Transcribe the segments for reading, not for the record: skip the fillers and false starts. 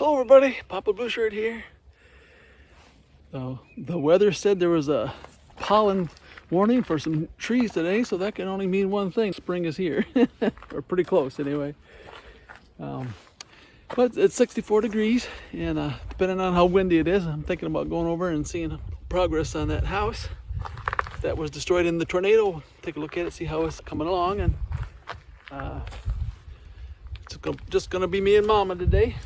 Hello everybody, Papa Blue Shirt here. The weather said there was a pollen warning for some trees today, so that can only mean one thing: spring is here. Or pretty close anyway. But it's 64 degrees, and depending on how windy it is, I'm thinking about going over and seeing progress on that house that was destroyed in the tornado. Take a look at it, see how it's coming along, and it's just gonna be me and Mama today.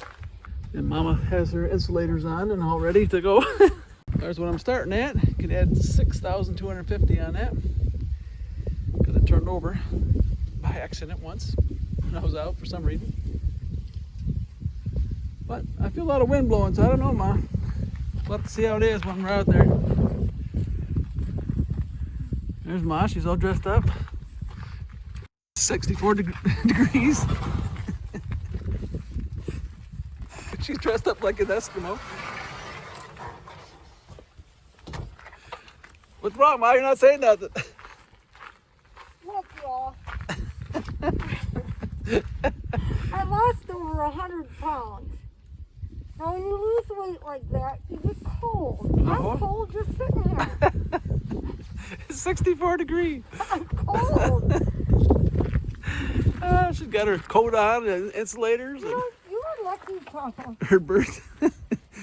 And Mama has her insulators on and all ready to go. There's what I'm starting at. Could add 6,250 on that. Got it turned over by accident once when I was out for some reason. But I feel a lot of wind blowing, so I don't know, Ma. We'll have to see how it is when we're out there. There's Ma, she's all dressed up. 64 degrees. She's dressed up like an Eskimo. What's wrong, Ma? You're not saying nothing. Look, y'all. I lost over 100 pounds. Now, when you lose weight like that, you get cold. I'm cold just sitting here. It's 64 degrees. I'm cold. She's got her coat on and insulators. And you're lucky, Papa. her bird.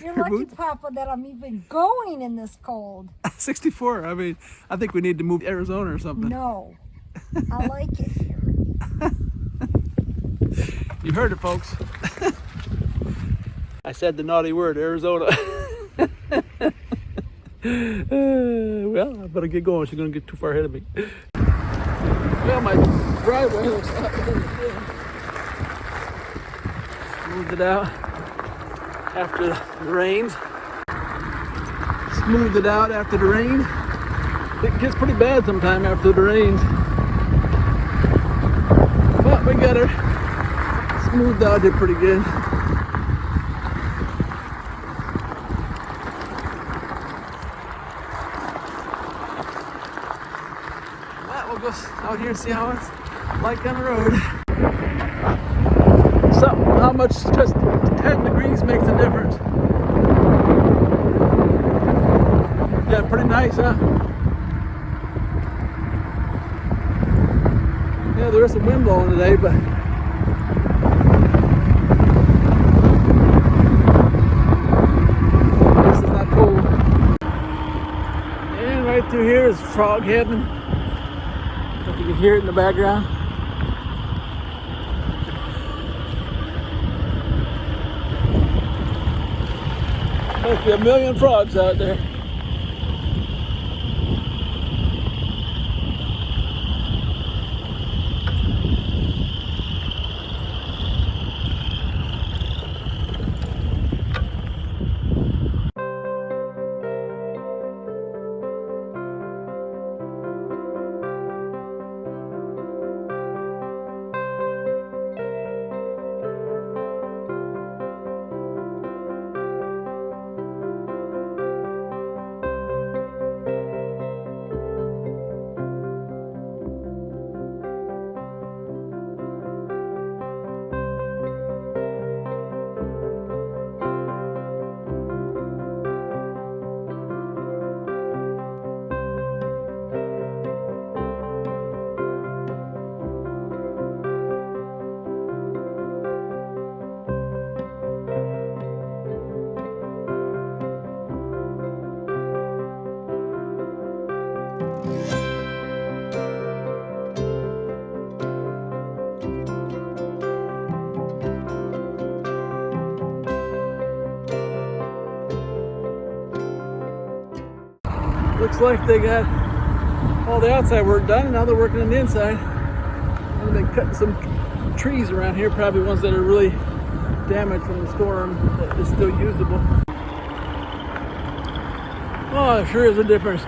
You're lucky, Papa, that I'm even going in this cold. 64. I mean, I think we need to move to Arizona or something. No. I like it here. You heard it, folks. I said the naughty word, Arizona. Well, I better get going. She's going to get too far ahead of me. Well, my driveway looks up. Smoothed it out after the rains. Smoothed it out after the rain. It gets pretty bad sometime after the rains. But we got her smoothed out here pretty good. But we'll go out here and see how it's like on the road. So, how much just 10 degrees makes a difference. Yeah, pretty nice, huh? Yeah, there is some wind blowing today, but this is not cold. And right through here is frog heaven. If you can hear it in the background. Must be a million frogs out there. Looks like they got all the outside work done, and now they're working on the inside. And they've been cutting some trees around here, probably ones that are really damaged from the storm, but is still usable. Oh, there sure is a difference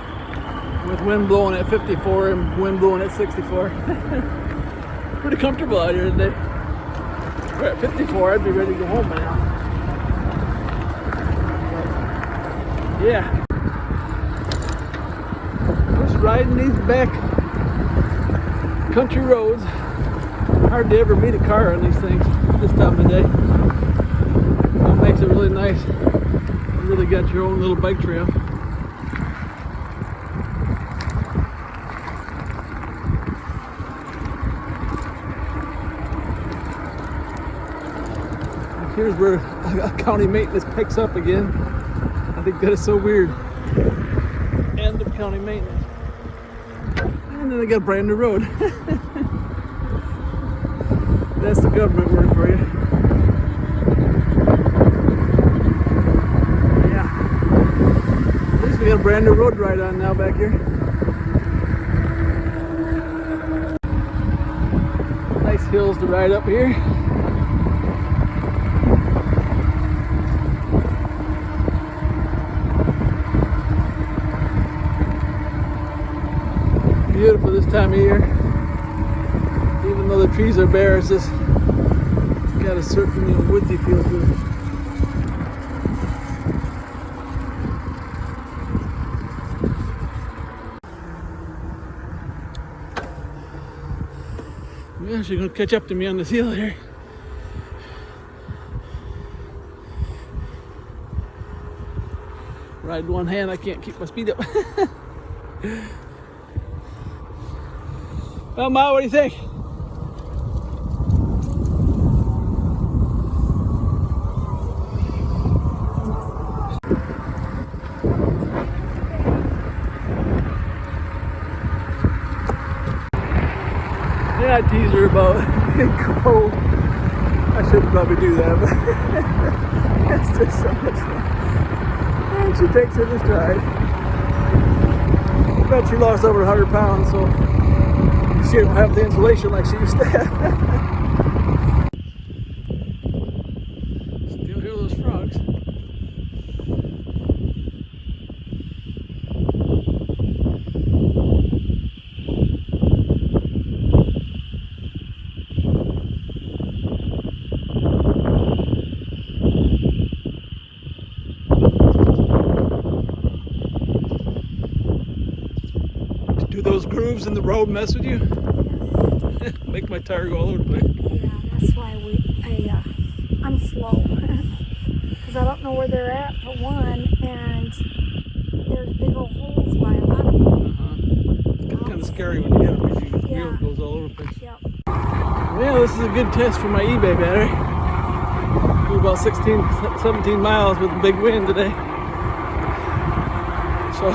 with wind blowing at 54 and wind blowing at 64. Pretty comfortable out here today. We're at 54, I'd be ready to go home by now. But, yeah. Just riding these back country roads. Hard to ever meet a car on these things this time of day. What makes really nice. You really got your own little bike trail. Here's where county maintenance picks up again. I think that is so weird. End of county maintenance. And then they got a brand new road. That's the government word for you. Yeah. At least we got a brand new road to ride on now back here. Nice hills to ride up here. Beautiful this time of year. Even though the trees are bare, it's got a certain woodsy feel to it. Yeah, she's gonna catch up to me on this hill here. Ride one hand, I can't keep my speed up. Well, Ma, what do you think? Yeah, I tease her about being cold. I should probably do that, but it's just so much fun. And she takes it in stride. I bet she lost over 100 pounds, so she don't have the insulation like she used to have. Still hear those frogs. Do those grooves in the road mess with you? Make my tire go all over the place. Yeah, that's why I'm slow. Because I don't know where they're at for one, and there's big old holes by a lot of them. It's kind of scary when you get them because your wheel goes all over the place. Yep. Well, this is a good test for my eBay battery. Do about 16, 17 miles with a big wind today. So,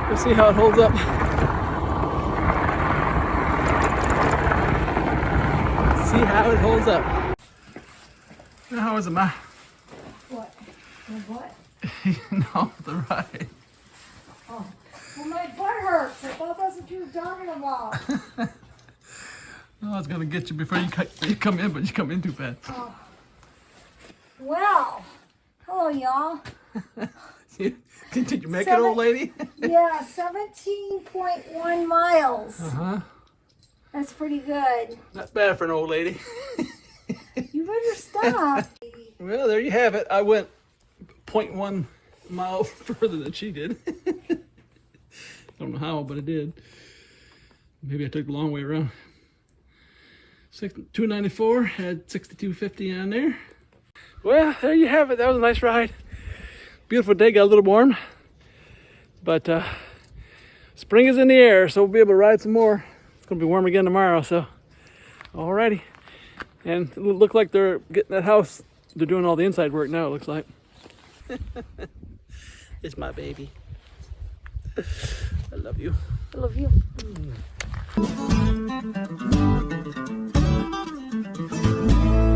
we'll see how it holds up. See how it holds up. Now, how is it, Ma? What? My butt? No, the ride. Oh. Well, my butt hurts. I thought that's what you were talking about. Oh, I was gonna get you before you come in, but you come in too fast. Oh. Well, hello, y'all. Did you make it, old lady? Yeah, 17.1 miles. Uh-huh. That's pretty good. Not bad for an old lady. You better stop. Well, there you have it. I went 0.1 mile further than she did. Don't know how, but I did. Maybe I took the long way around. 294, had 6250 on there. Well, there you have it. That was a nice ride. Beautiful day, got a little warm. But spring is in the air, so we'll be able to ride some more. It's gonna be warm again tomorrow, so alrighty. And it look like they're getting that house. They're doing all the inside work now, it looks like. It's my baby. I love you. I love you.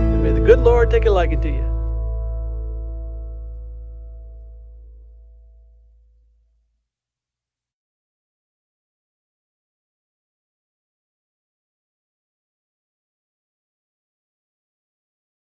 And may the good Lord take a liking to you.